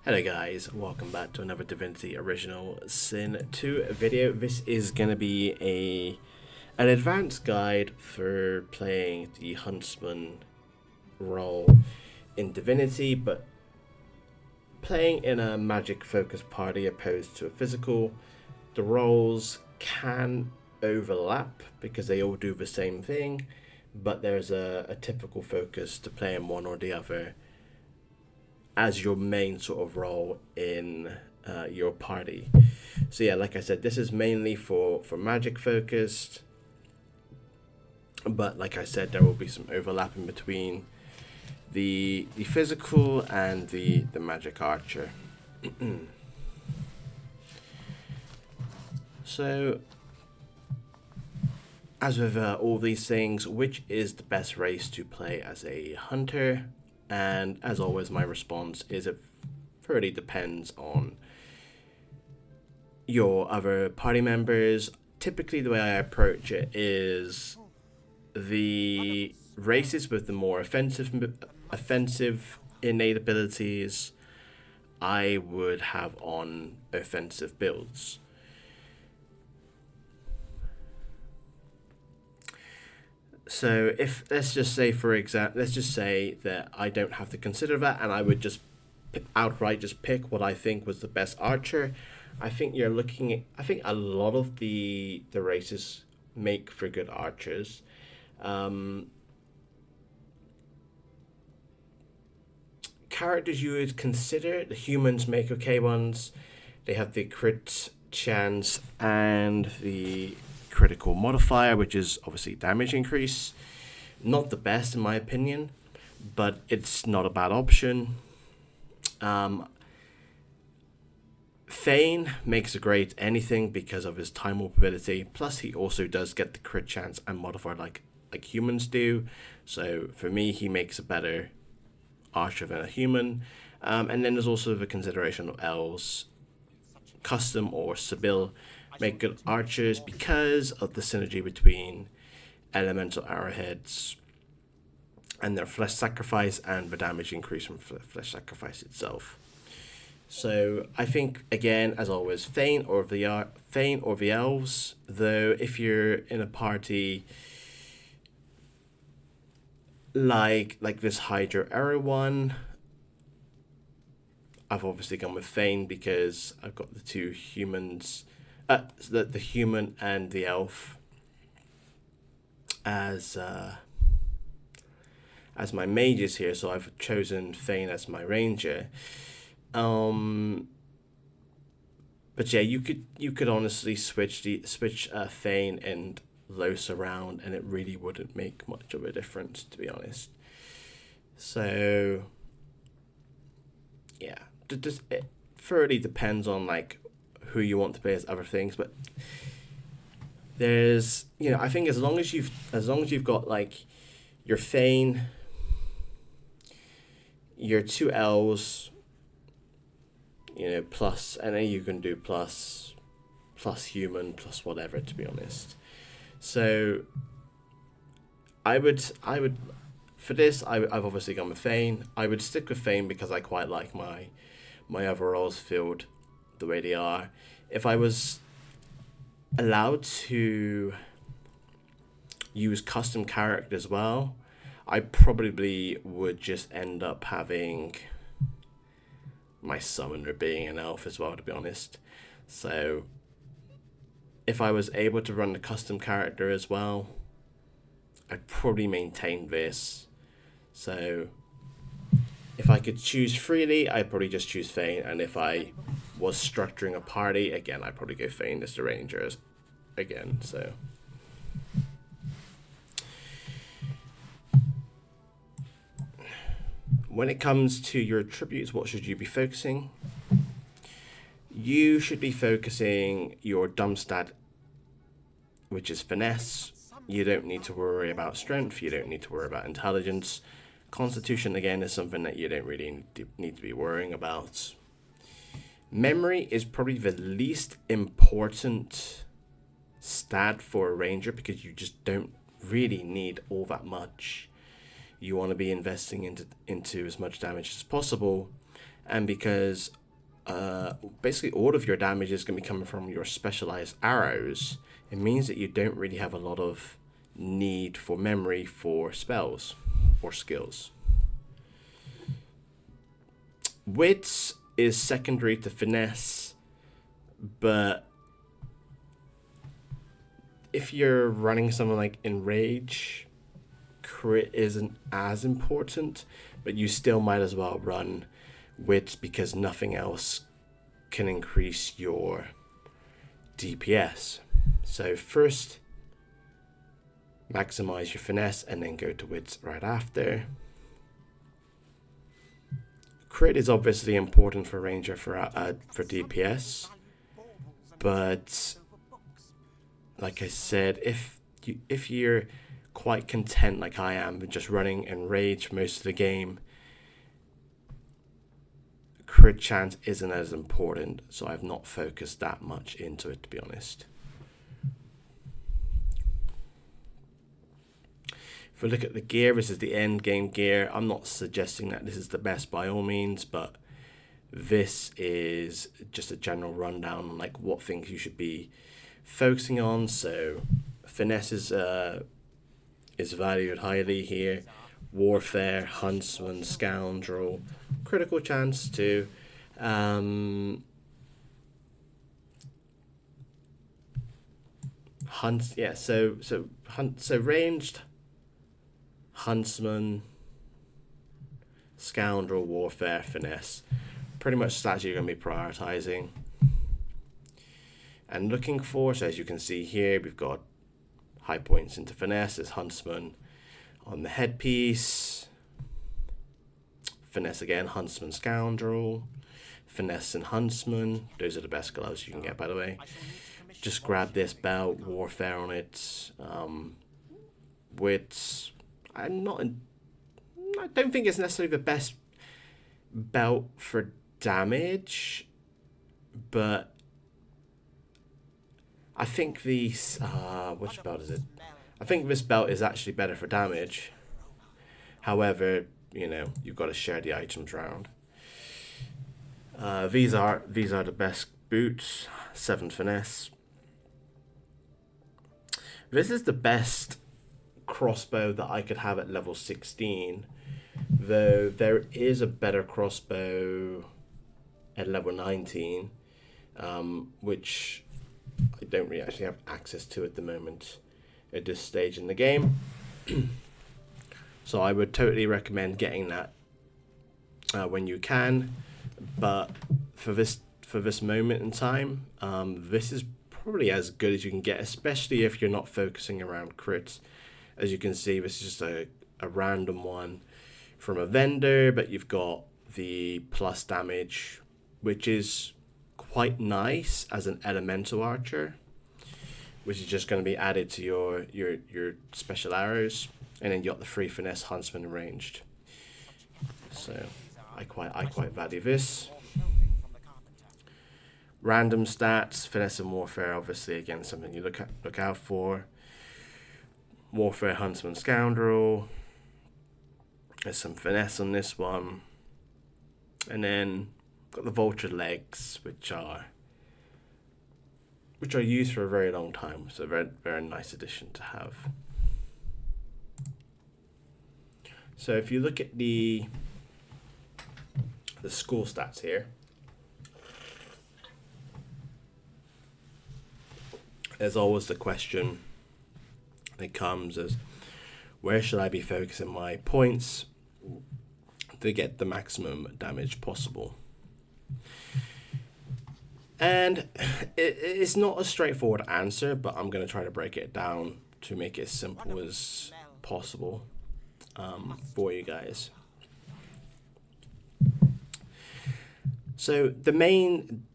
Hello guys, welcome back to another Divinity Original Sin 2 video. This is going to be an advanced guide for playing the Huntsman role in Divinity, but playing in a magic focused party opposed to a physical. The roles can overlap because they all do the same thing, but there's a typical focus to playing one or the other as your main sort of role in your party. So yeah, like I said, this is mainly for magic focused, but like I said, there will be some overlapping between the physical and the magic archer. So as with all these things, which is the best race to play as a hunter? And as always, my response is it really depends on your other party members. Typically, the way I approach it is the races with the more offensive innate abilities I would have on offensive builds. So if let's just say that I don't have to consider that, and I would just outright just pick what I think was the best archer. I think you're looking at. I think a lot of the races make for good archers. Characters you would consider, the humans make okay ones. They have the crit chance and the critical modifier, which is obviously damage increase. Not the best in my opinion, but it's not a bad option. Thane makes a great anything because of his time warp ability. Plus, he also does get the crit chance and modifier like humans do. So for me, he makes a better archer than a human. And then there's also the consideration of elves, custom or Sibyl, make good archers because of the synergy between elemental arrowheads and their flesh sacrifice and the damage increase from flesh sacrifice itself. So I think again, as always, Thane or the elves. Though if you're in a party like this Hydra Arrow one, I've obviously gone with Thane because I've got the two humans, the human and the elf as my mages here. So I've chosen Thane as my ranger. But yeah, you could honestly switch Thane and Los around, and it really wouldn't make much of a difference, to be honest. So yeah, it thoroughly depends on like who you want to play as other things, but there's I think as long as you've got like your Thane, your two elves, plus, and then you can do plus human plus whatever, to be honest. So I would for this I've obviously gone with Thane. I would stick with Thane because I quite like my overalls filled the way they are. If I was allowed to use custom characters as well, I probably would just end up having my summoner being an elf as well, to be honest. So if I was able to run the custom character as well, I'd probably maintain this. So if I could choose freely, I'd probably just choose Thane, and if I was structuring a party, again, I'd probably go Thane as the Rangers again. So when it comes to your attributes, what should you be focusing? You should be focusing your dumb stat, which is finesse. You don't need to worry about strength. You don't need to worry about intelligence. Constitution, again, is something that you don't really need to be worrying about. Memory is probably the least important stat for a ranger because you just don't really need all that much. You want to be investing into as much damage as possible, and because basically all of your damage is going to be coming from your specialized arrows, it means that you don't really have a lot of need for memory for spells or skills. Wits is secondary to finesse, but if you're running something like Enrage, crit isn't as important, but you still might as well run wits because nothing else can increase your DPS. So first maximize your finesse and then go to wits right after. Crit is obviously important for ranger for DPS, but like I said, if you're quite content like I am with just running Enrage most of the game, crit chance isn't as important, so I've not focused that much into it, to be honest. If we look at the gear, this is the end game gear. I'm not suggesting that this is the best by all means, but this is just a general rundown on like what things you should be focusing on. So finesse is valued highly here. Warfare, Huntsman, Scoundrel, critical chance too. So ranged, Huntsman, Scoundrel, Warfare, Finesse. Pretty much stats you're going to be prioritizing. And looking for, so as you can see here, we've got high points into Finesse as Huntsman on the headpiece. Finesse again, Huntsman, Scoundrel. Finesse and Huntsman. Those are the best gloves you can get, by the way. Just grab this belt, Warfare on it. Wits. I don't think it's necessarily the best belt for damage, but I think these which belt is it? I think this belt is actually better for damage. However, you know, you've got to share the items around. These are the best boots. 7 finesse. This is the best crossbow that I could have at level 16, though there is a better crossbow at level 19, which I don't really actually have access to at the moment at this stage in the game. So I would totally recommend getting that when you can, but for this moment in time, this is probably as good as you can get, especially if you're not focusing around crits. As you can see, this is just a random one from a vendor, but you've got the plus damage, which is quite nice as an elemental archer, which is just going to be added to your special arrows, and then you got the free finesse, Huntsman, ranged. So I quite value this. Random stats, finesse and warfare, obviously again something you look out for. Warfare, Huntsman, Scoundrel. There's some finesse on this one. And then got the vulture legs, which are used for a very long time. So a very, very nice addition to have. So if you look at the school stats here, there's always the question that comes as, where should I be focusing my points to get the maximum damage possible? And it's not a straightforward answer, but I'm going to try to break it down to make it as simple as possible for you guys. So the main,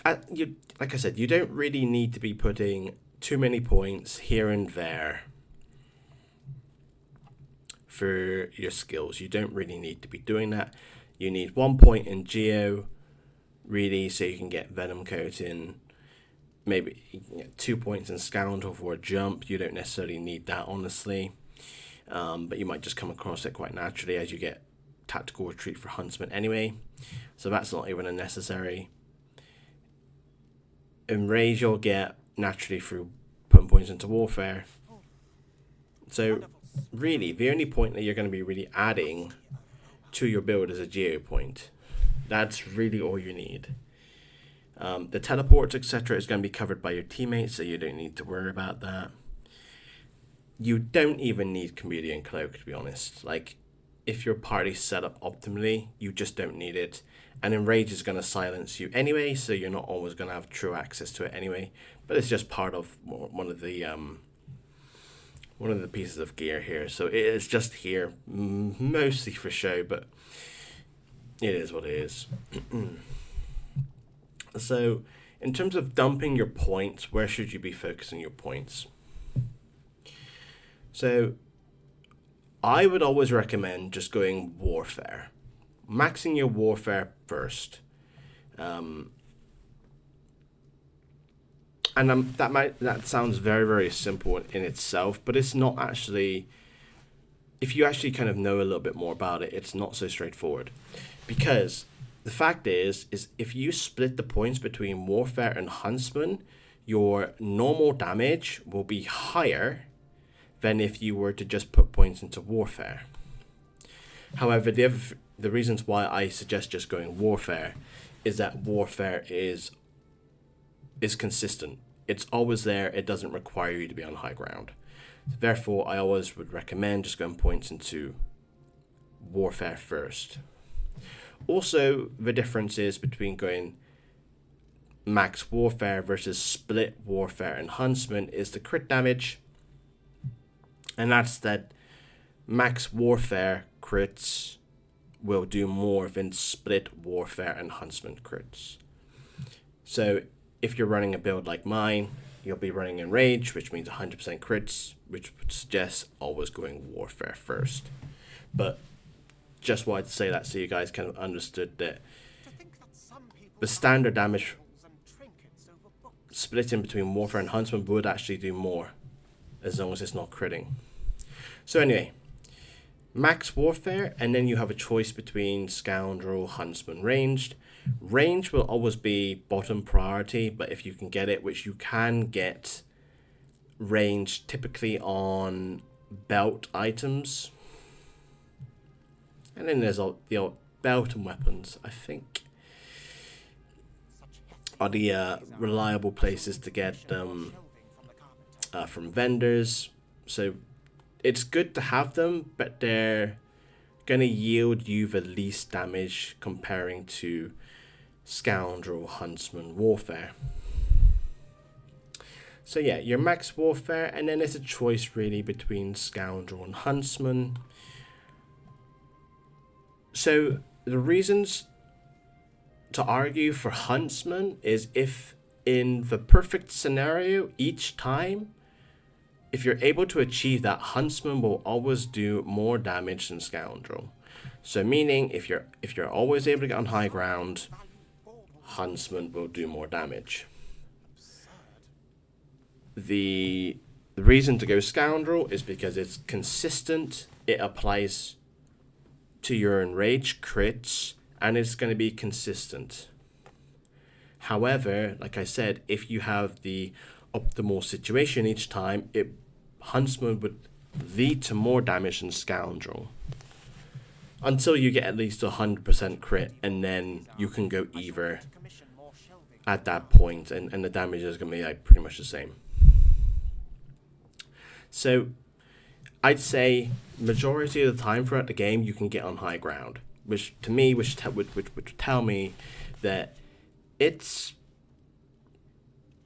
like I said, you don't really need to be putting too many points here and there for your skills. You don't really need to be doing that. You need 1 point in Geo, really, so you can get Venom Coating. Maybe 2 points in Scoundrel for a jump. You don't necessarily need that, honestly. But you might just come across it quite naturally as you get tactical retreat for Huntsman anyway, so that's not even unnecessary. Enrage you'll get naturally through putting points into warfare. So really, the only point that you're going to be really adding to your build is a geo point. That's really all you need. The teleports, etc. is going to be covered by your teammates, so you don't need to worry about that. You don't even need Chameleon Cloak, to be honest. Like, if your party's set up optimally, you just don't need it. And Enrage is going to silence you anyway, so you're not always going to have true access to it anyway. But it's just part of one of the pieces of gear here. So it is just here, mostly for show, but it is what it is. So, in terms of dumping your points, where should you be focusing your points? So, I would always recommend just going warfare. Maxing your warfare first. That sounds very, very simple in itself, but it's not actually. If you actually kind of know a little bit more about it, it's not so straightforward. Because the fact is if you split the points between warfare and Huntsman, your normal damage will be higher than if you were to just put points into warfare. However, the reasons why I suggest just going warfare is that warfare is consistent. It's always there. It doesn't require you to be on high ground. Therefore, I always would recommend just going points into warfare first. Also, the difference is between going max warfare versus split warfare and Huntsman is the crit damage. And that's that max warfare crits will do more than split warfare and Huntsman crits. So if you're running a build like mine, you'll be running Enrage, which means 100% crits, which would suggest always going warfare first. But just wanted to say that so you guys kind of understood that the standard damage splitting between warfare and Huntsman would actually do more, as long as it's not critting. So anyway, max warfare, and then you have a choice between Scoundrel, Huntsman, Ranged. Range will always be bottom priority, but if you can get it, which you can get range typically on belt items. And then there's the old belt and weapons, I think, are the reliable places to get them from vendors. So it's good to have them, but they're going to yield you the least damage comparing to Scoundrel, Huntsman, Warfare. So yeah, your max warfare, and then there's a choice really between Scoundrel and Huntsman. So the reasons to argue for Huntsman is if in the perfect scenario each time, if you're able to achieve that, Huntsman will always do more damage than Scoundrel. So meaning if you're always able to get on high ground, Huntsman will do more damage. The reason to go Scoundrel is because it's consistent, it applies to your enraged crits, and it's going to be consistent. However, like I said, if you have the optimal situation each time, Huntsman would lead to more damage than Scoundrel. Until you get at least 100% crit, and then you can go either at that point, and the damage is going to be like pretty much the same. So I'd say majority of the time throughout the game you can get on high ground, which to me would tell me that it's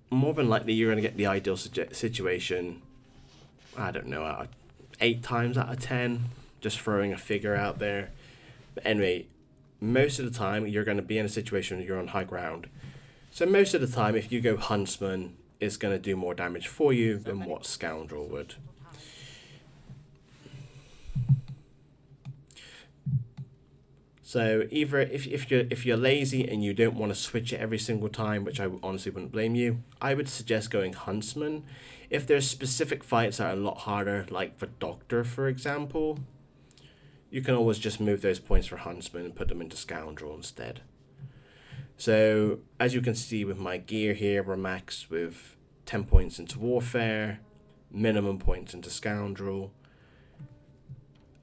more than likely you're going to get the ideal situation, I don't know, 8 times out of 10, just throwing a figure out there. But anyway, most of the time you're going to be in a situation where you're on high ground. So most of the time if you go Huntsman, it's going to do more damage for you than what Scoundrel would. So either if you're lazy and you don't want to switch it every single time, which I honestly wouldn't blame you, I would suggest going Huntsman. If there's specific fights that are a lot harder, like the Doctor, for example, you can always just move those points for Huntsman and put them into Scoundrel instead. So as you can see with my gear here, we're maxed with 10 points into Warfare, minimum points into Scoundrel.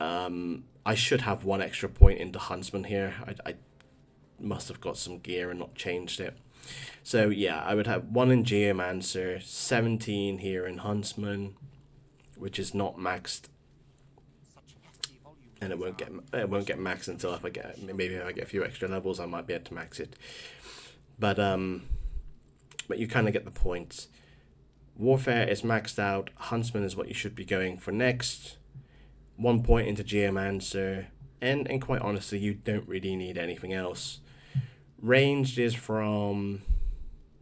I should have 1 extra point into Huntsman here. I must have got some gear and not changed it. So yeah, I would have 1 in Geomancer, 17 here in Huntsman, which is not maxed, and it won't get maxed until if I get a few extra levels, I might be able to max it. But you kind of get the point. Warfare is maxed out. Huntsman is what you should be going for next. 1 point into Geomancer, and quite honestly, you don't really need anything else. Ranged is from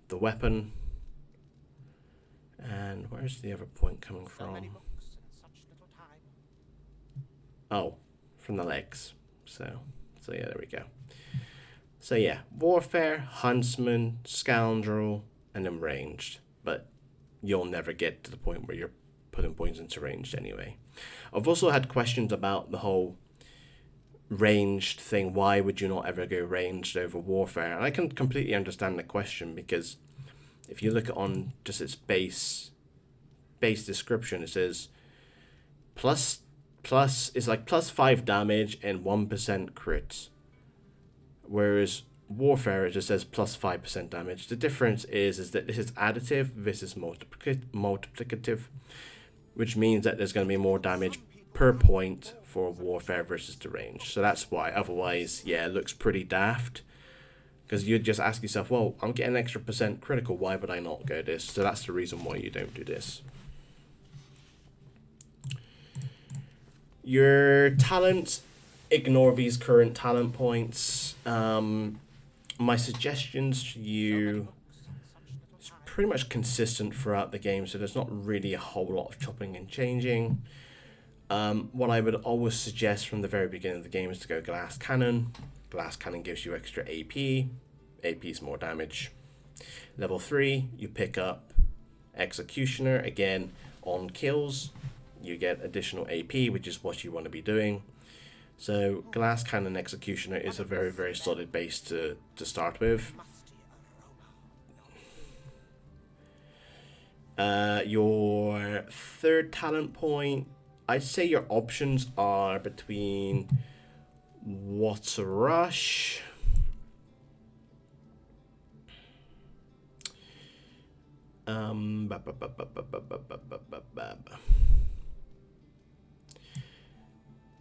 the weapon, and where's the other point coming from? Oh, from the legs. So yeah, there we go. So yeah, Warfare, Huntsman, Scoundrel, and then Ranged. But you'll never get to the point where you're putting points into Ranged anyway. I've also had questions about the whole ranged thing. Why would you not ever go ranged over Warfare? And I can completely understand the question, because if you look at on just its base description, it says plus is like +5 damage and 1% crits, whereas Warfare, it just says +5% damage. The difference is that this is additive, this is multiplicative, which means that there's going to be more damage per point for Warfare versus the range. So that's why. Otherwise, yeah, it looks pretty daft, because you'd just ask yourself, well, I'm getting an extra % critical, why would I not go this? So that's the reason why you don't do this. Your talents, ignore these current talent points. My suggestions to you is pretty much consistent throughout the game, so there's not really a whole lot of chopping and changing. What I would always suggest from the very beginning of the game is to go Glass Cannon. Glass Cannon gives you extra AP. AP is more damage. Level 3, you pick up Executioner. Again, on kills, you get additional AP, which is what you want to be doing. So Glass Cannon Executioner is a very, very solid base to start with. Your third talent point, I'd say your options are between What's a Rush,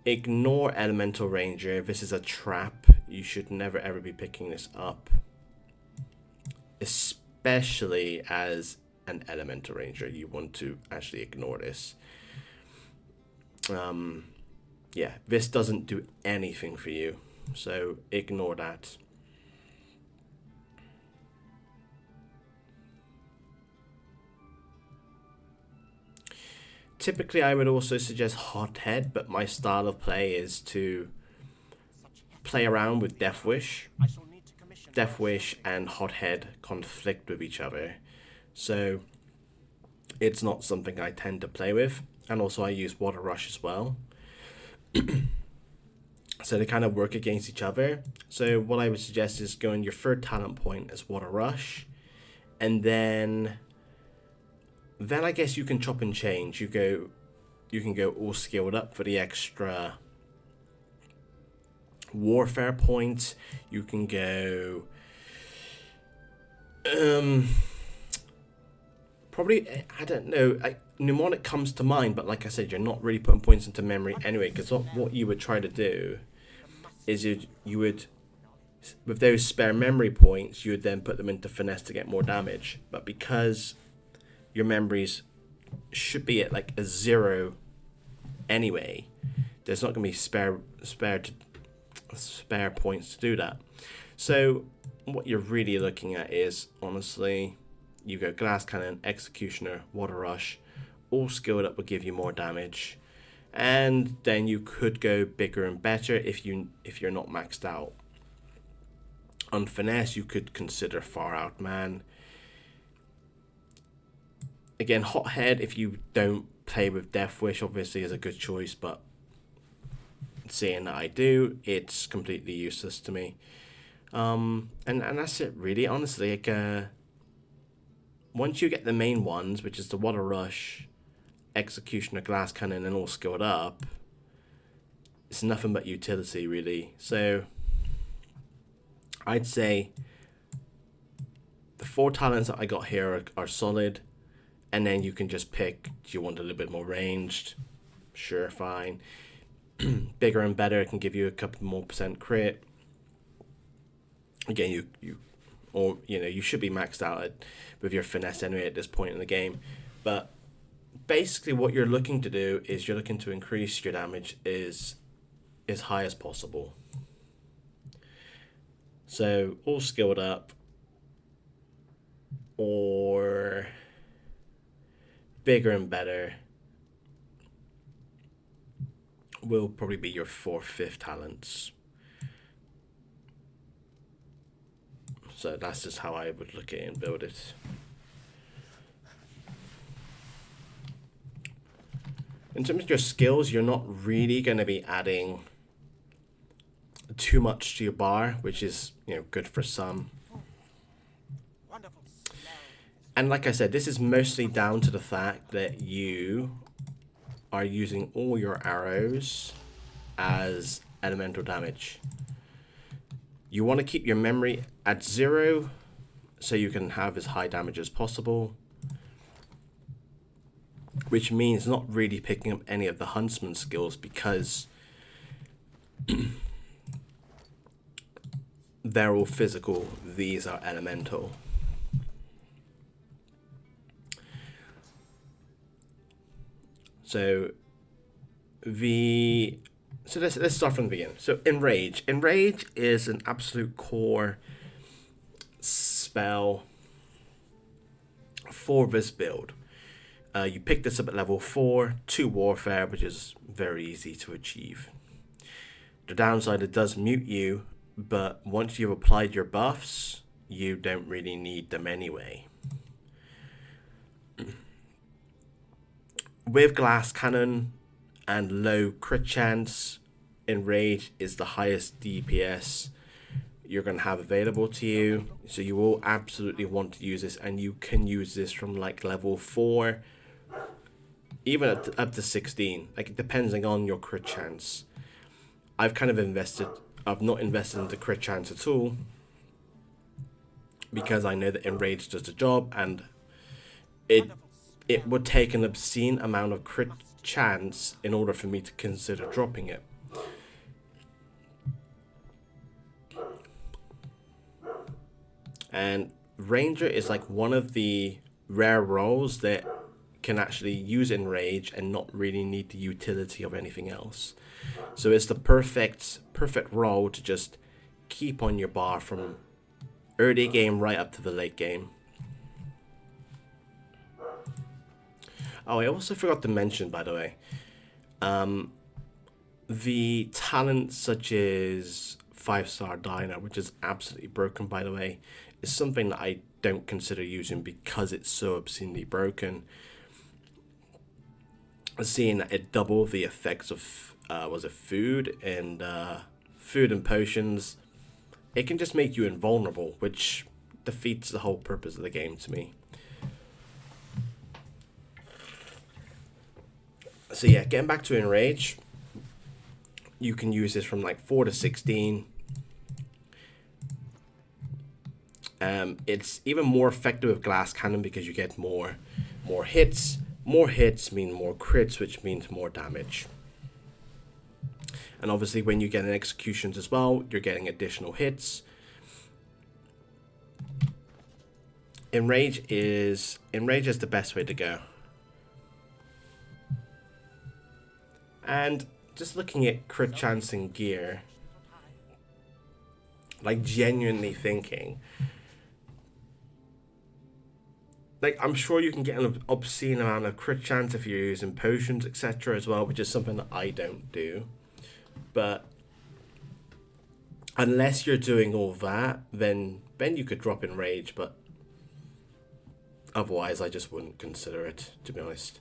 ignore Elemental Ranger. This is a trap. You should never ever be picking this up, especially as an Elemental Ranger. You want to actually ignore this. Yeah, this doesn't do anything for you, so ignore that. Typically, I would also suggest Hothead, but my style of play is to play around with Death Wish. Death Wish and Hothead conflict with each other, so it's not something I tend to play with. And also I use Water Rush as well. So they kind of work against each other. So what I would suggest is going your third talent point as Water Rush, and then I guess you can chop and change. You can go all skilled up for the extra Warfare points. You can go probably, I don't know, Mnemonic comes to mind, but like I said, you're not really putting points into memory anyway, because what you would try to do is you would, with those spare memory points, you would then put them into Finesse to get more damage. But because your memories should be at like a 0 anyway, there's not going to be spare points to do that. So what you're really looking at is, honestly, you go Glass Cannon, Executioner, Water Rush, all skilled up will give you more damage, and then you could go bigger and better if you're not maxed out. On Finesse, you could consider Far Out Man. Again, Hothead, if you don't play with Death Wish, obviously is a good choice, but Seeing that I do, it's completely useless to me. And that's it really, honestly. Like, once you get the main ones, which is the Water Rush, Executioner, Glass Cannon, and all skilled up, it's nothing but utility really. So I'd say the 4 talents that I got here are solid, and then you can just pick, do you want a little bit more ranged? Sure, fine. Bigger and better can give you a couple more % crit. Again, you should be maxed out with your finesse anyway at this point in the game. But basically what you're looking to do is you're looking to increase your damage as high as possible. So all skilled up or bigger and better will probably be your 4th, 5th talents. So that's just how I would look at it and build it. In terms of your skills, you're not really going to be adding too much to your bar, which is, good for some. And like I said, this is mostly down to the fact that you are using all your arrows as elemental damage. You want to keep your memory at 0 so you can have as high damage as possible, which means not really picking up any of the Huntsman skills because they're all physical, these are elemental. So let's start from the beginning. So Enrage. Enrage is an absolute core spell for this build. You pick this up at level 4, 2 Warfare, which is very easy to achieve. The downside, it does mute you, but once you've applied your buffs, you don't really need them anyway. With Glass Cannon and low crit chance, Enrage is the highest DPS you're going to have available to you. So you will absolutely want to use this, and you can use this from like level 4, even up to 16. Like, depending on your crit chance. I've not invested into crit chance at all because I know that Enrage does the job, and it would take an obscene amount of crit chance in order for me to consider dropping it. And Ranger is like one of the rare roles that can actually use Enrage and not really need the utility of anything else. So it's the perfect role to just keep on your bar from early game right up to the late game. Oh, I also forgot to mention, by the way, the talents such as 5-star Diner, which is absolutely broken, by the way, is something that I don't consider using because it's so obscenely broken. Seeing that it doubled the effects of food and potions, it can just make you invulnerable, which defeats the whole purpose of the game to me. So yeah, getting back to Enrage, you can use this from like 4 to 16. It's even more effective with Glass Cannon because you get more hits. More hits mean more crits, which means more damage. And obviously when you get an executions as well, you're getting additional hits. Enrage is the best way to go. And just looking at crit chance and gear, like genuinely thinking, like I'm sure you can get an obscene amount of crit chance if you're using potions, etc. as well, which is something that I don't do. But unless you're doing all that, then you could drop Enrage, but otherwise I just wouldn't consider it, to be honest.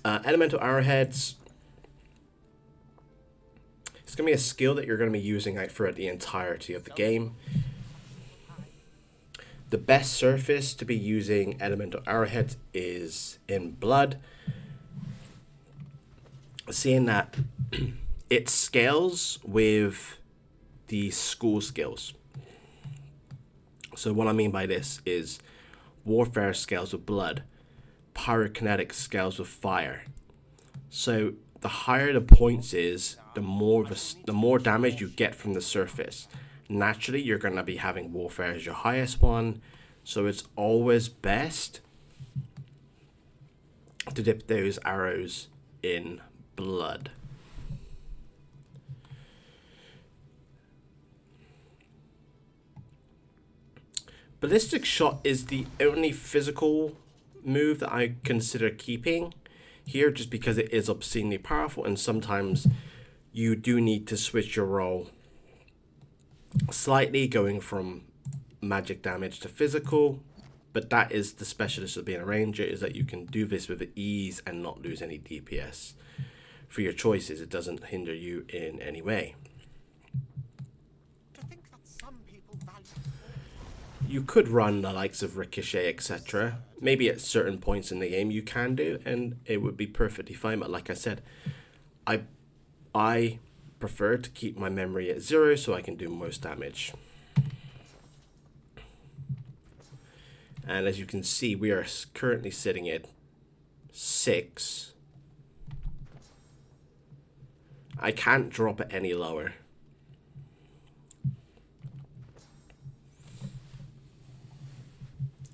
Elemental arrowheads. It's going to be a skill that you're going to be using out throughout the entirety of the game. The best surface to be using elemental arrowheads is in blood. Seeing that it scales with the school skills. So what I mean by this is warfare scales with blood, pyrokinetic scales with fire. So the higher the points is, the more damage you get from the surface. Naturally, you're going to be having warfare as your highest one, so it's always best to dip those arrows in blood. Ballistic shot is the only physical move that I consider keeping here, just because it is obscenely powerful, and sometimes you do need to switch your role slightly, going from magic damage to physical. But that is the specialist of being a ranger, is that you can do this with ease and not lose any DPS for your choices. It doesn't hinder you in any way. You could run the likes of Ricochet, etc. Maybe at certain points in the game you can do, and it would be perfectly fine. But like I said, I prefer to keep my memory at 0 so I can do most damage. And as you can see, we are currently sitting at 6. I can't drop it any lower.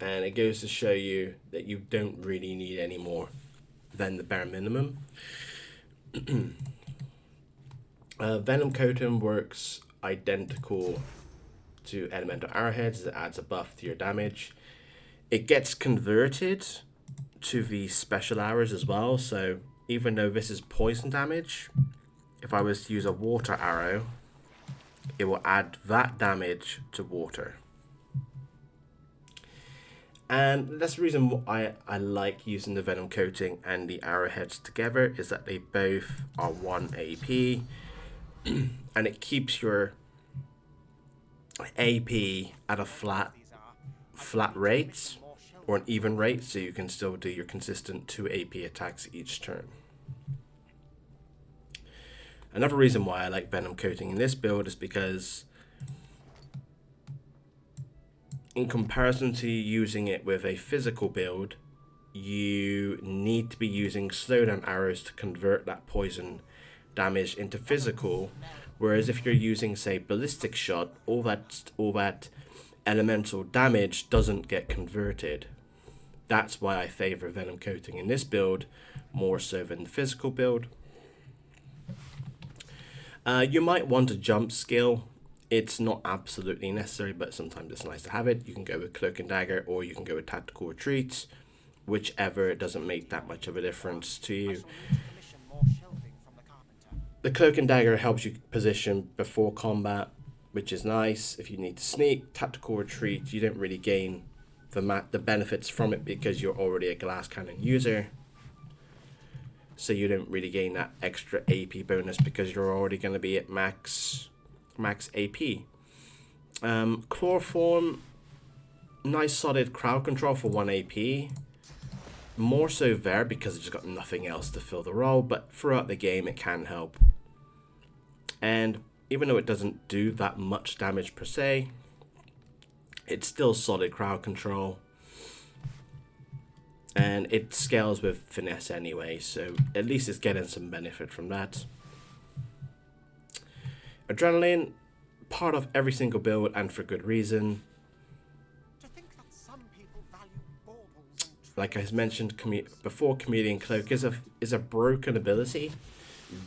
And it goes to show you that you don't really need any more than the bare minimum. Venom Coating works identical to elemental arrowheads. It adds a buff to your damage. It gets converted to the special arrows as well. So even though this is poison damage, if I was to use a water arrow, it will add that damage to water. And that's the reason why I like using the Venom Coating and the arrowheads together, is that they both are 1 AP. And it keeps your AP at a flat rate, or an even rate, so you can still do your consistent 2 AP attacks each turn. Another reason why I like Venom Coating in this build is because, in comparison to using it with a physical build, you need to be using slowdown arrows to convert that poison damage into physical, whereas if you're using, say, ballistic shot, all that elemental damage doesn't get converted. That's why I favor Venom Coating in this build more so than the physical build. You might want a jump skill. It's not absolutely necessary, but sometimes it's nice to have it. You can go with Cloak and Dagger, or you can go with Tactical Retreat, whichever. It doesn't make that much of a difference to you. The Cloak and Dagger helps you position before combat, which is nice. If you need to sneak, Tactical Retreat, you don't really gain the benefits from it because you're already a glass cannon user. So you don't really gain that extra AP bonus because you're already going to be at max AP. Chloroform, nice solid crowd control for 1 AP. More so there because it's just got nothing else to fill the role, but throughout the game it can help. And even though it doesn't do that much damage per se, it's still solid crowd control. And it scales with finesse anyway, so at least it's getting some benefit from that. Adrenaline, part of every single build, and for good reason. Like I mentioned before, Chameleon Cloak is a broken ability,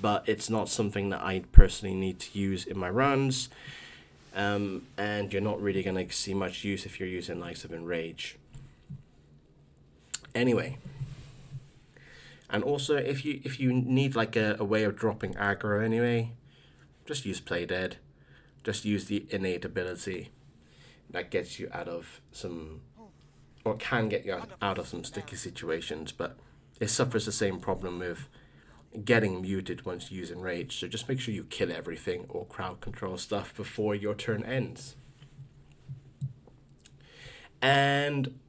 but it's not something that I personally need to use in my runs. And you're not really going to see much use if you're using likes of Enrage. Anyway, and also if you need like a way of dropping aggro anyway, just use Play Dead. Just use the innate ability that gets you out of some, or can get you out of some sticky situations, but it suffers the same problem with getting muted once you use Enrage. So just make sure you kill everything or crowd control stuff before your turn ends. And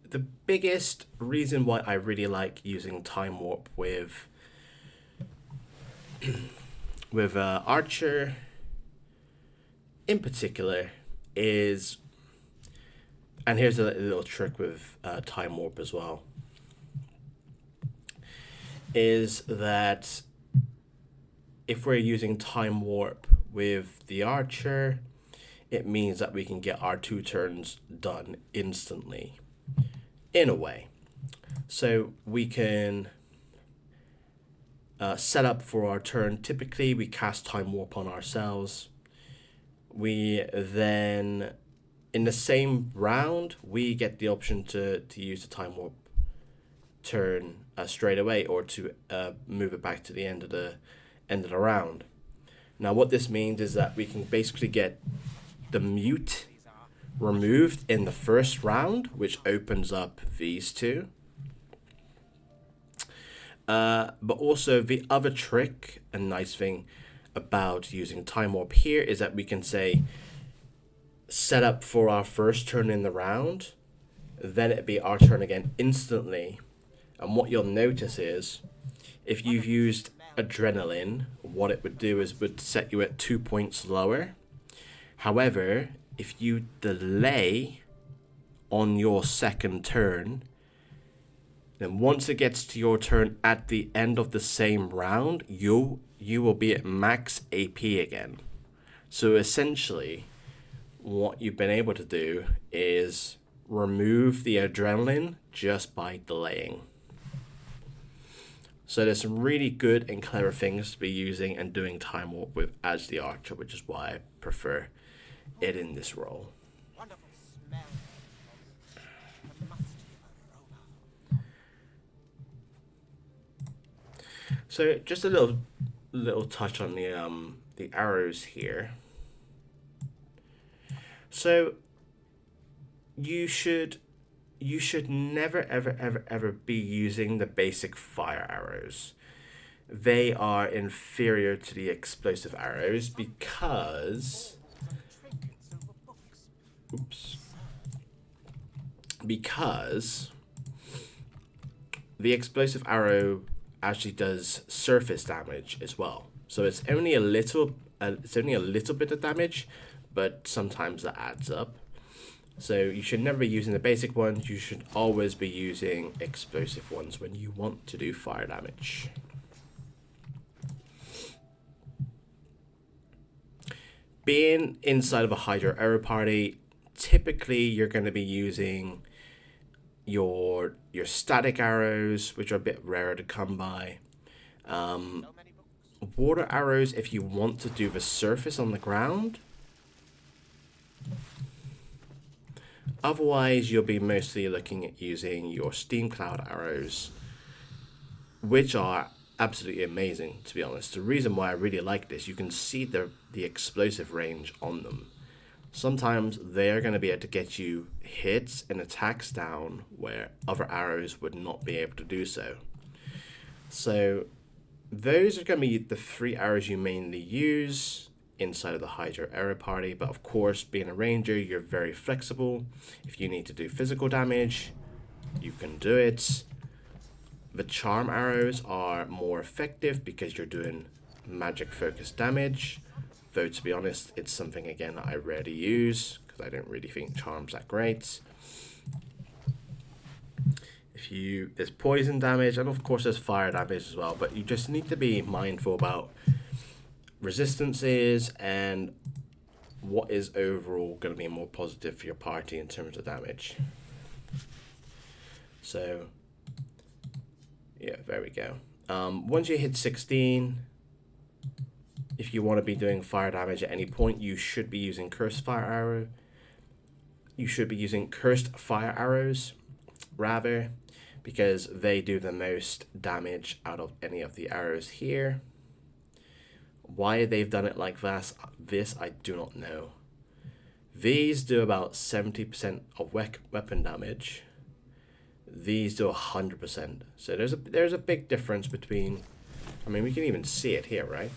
the biggest reason why I really like using Time Warp with Archer in particular is, and here's a little trick with Time Warp as well, is that if we're using Time Warp with the Archer, it means that we can get our 2 turns done instantly, in a way. So we can set up for our turn. Typically, we cast Time Warp on ourselves. We then, in the same round, we get the option to use the Time Warp turn straight away, or to move it back to the end of the round. Now, what this means is that we can basically get the mute removed in the first round, which opens up these 2. But also the other trick and nice thing about using Time Warp here is that we can say set up for our first turn in the round, then it'd be our turn again instantly. And what you'll notice is if you've used Adrenaline, what it would do is would set you at 2 points lower. However, if you delay on your second turn, then once it gets to your turn at the end of the same round, you will be at max AP again. So essentially, what you've been able to do is remove the Adrenaline just by delaying. So there's some really good and clever things to be using and doing Time Warp with as the Archer, which is why I prefer it in this role. So just a little touch on the arrows here. So you should never ever be using the basic fire arrows. They are inferior to the explosive arrows because the explosive arrow actually does surface damage as well. So it's only a little bit of damage, but sometimes that adds up. So you should never be using the basic ones. You should always be using explosive ones when you want to do fire damage. Being inside of a Hydra arrow party, typically you're going to be using your static arrows, which are a bit rarer to come by. Water arrows, if you want to do the surface on the ground. Otherwise, you'll be mostly looking at using your steam cloud arrows, which are absolutely amazing, to be honest. The reason why I really like this, you can see the explosive range on them. Sometimes they're going to be able to get you hits and attacks down where other arrows would not be able to do so. So those are going to be the 3 arrows you mainly use inside of the Hydra arrow party. But of course, being a ranger, you're very flexible. If you need to do physical damage, you can do it. The charm arrows are more effective because you're doing magic focused damage. Though, to be honest, it's something, again, that I rarely use because I don't really think charm's that great. There's poison damage, and of course there's fire damage as well, but you just need to be mindful about resistances and what is overall going to be more positive for your party in terms of damage. So, yeah, there we go. Once you hit 16... if you want to be doing fire damage at any point, you should be using cursed fire arrow. You should be using cursed fire arrows, rather, because they do the most damage out of any of the arrows here. Why they've done it like this, I do not know. These do about 70% of weapon damage. These do 100%. So there's a big difference between I mean, we can even see it here, right?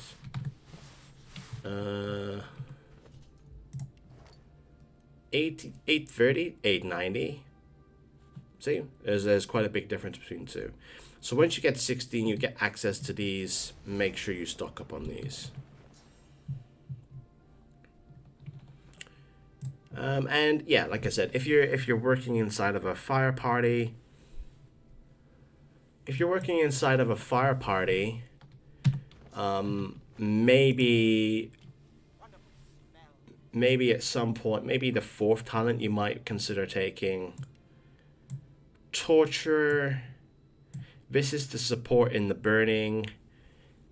830, 890. See, there's quite a big difference between the two. So once you get 16, you get access to these. Make sure you stock up on these. And yeah, like I said, if you're working inside of a fire party, maybe at some point, maybe the fourth talent you might consider taking torture. This is the support in the burning,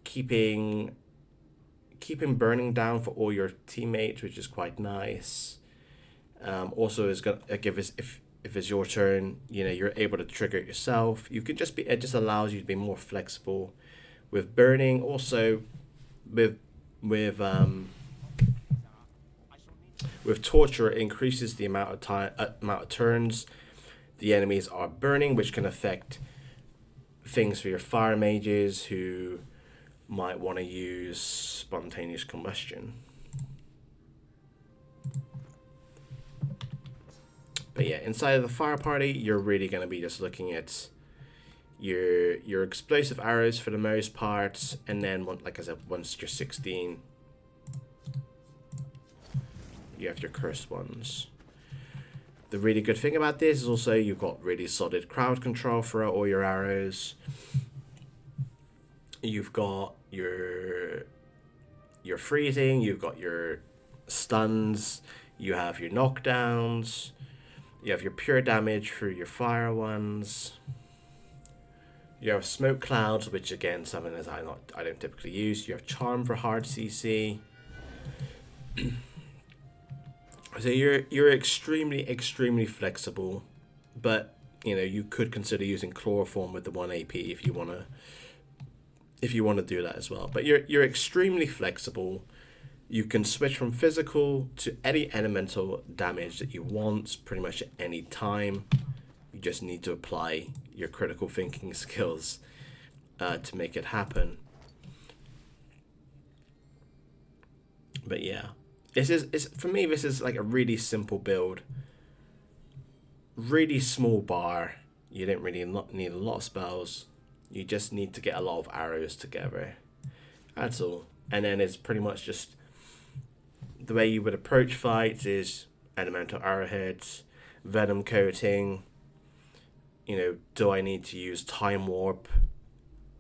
keeping burning down for all your teammates, which is quite nice. Also, is gonna give us if it's your turn, you know, you're able to trigger it yourself. You can just be, it just allows you to be more flexible with burning. Also, with torture, it increases the amount of time, amount of turns the enemies are burning, which can affect things for your fire mages who might want to use spontaneous combustion. But yeah, inside of the fire party, you're really going to be just looking at your explosive arrows for the most part, and then, like I said, once you're 16, you have your cursed ones. The really good thing about this is also you've got really solid crowd control throughout all your arrows. You've got your freezing, you've got your stuns, you have your knockdowns, you have your pure damage for your fire ones. You have smoke clouds, which again, something that I don't typically use. You have charm for hard CC. So you're extremely flexible, but you know, you could consider using chloroform with the 1 AP if you wanna do that as well. But you're extremely flexible. You can switch from physical to any elemental damage that you want pretty much at any time. You just need to apply your critical thinking skills to make it happen. But yeah, for me, this is like a really simple build. Really small bar. You don't really need a lot of spells. You just need to get a lot of arrows together. That's all. And then it's pretty much just the way you would approach fights is elemental arrowheads, venom coating. You know, do I need to use time warp?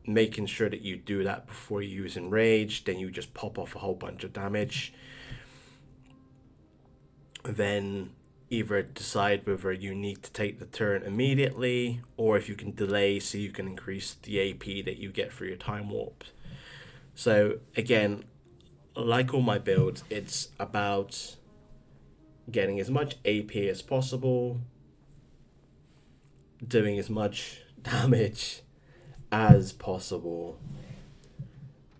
Making sure that you do that before you use enrage. Then you just pop off a whole bunch of damage. Then either decide whether you need to take the turn immediately, or if you can delay so you can increase the AP that you get for your time warp. So again, like all my builds, it's about getting as much AP as possible, doing as much damage as possible,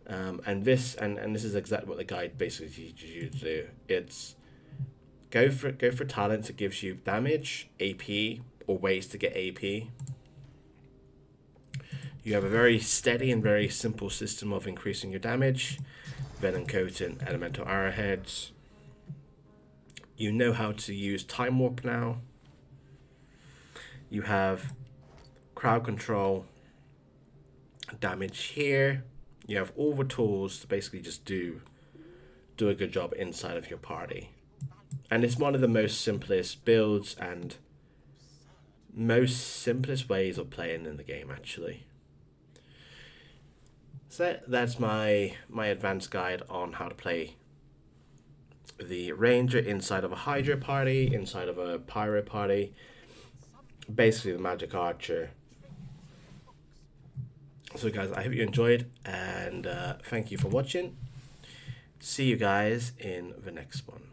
and this is exactly what the guide basically teaches you to do. It's go for talents that gives you damage, AP, or ways to get AP. You have a very steady and very simple system of increasing your damage. Venom coating, elemental arrowheads. You know how to use time warp now. You have crowd control, damage here. You have all the tools to basically just do a good job inside of your party. And it's one of the most simplest builds and most simplest ways of playing in the game, actually. So that's my advanced guide on how to play the Ranger inside of a Hydra party, inside of a Pyro party, basically the Magic Archer. So guys, I hope you enjoyed, and thank you for watching. See you guys in the next one.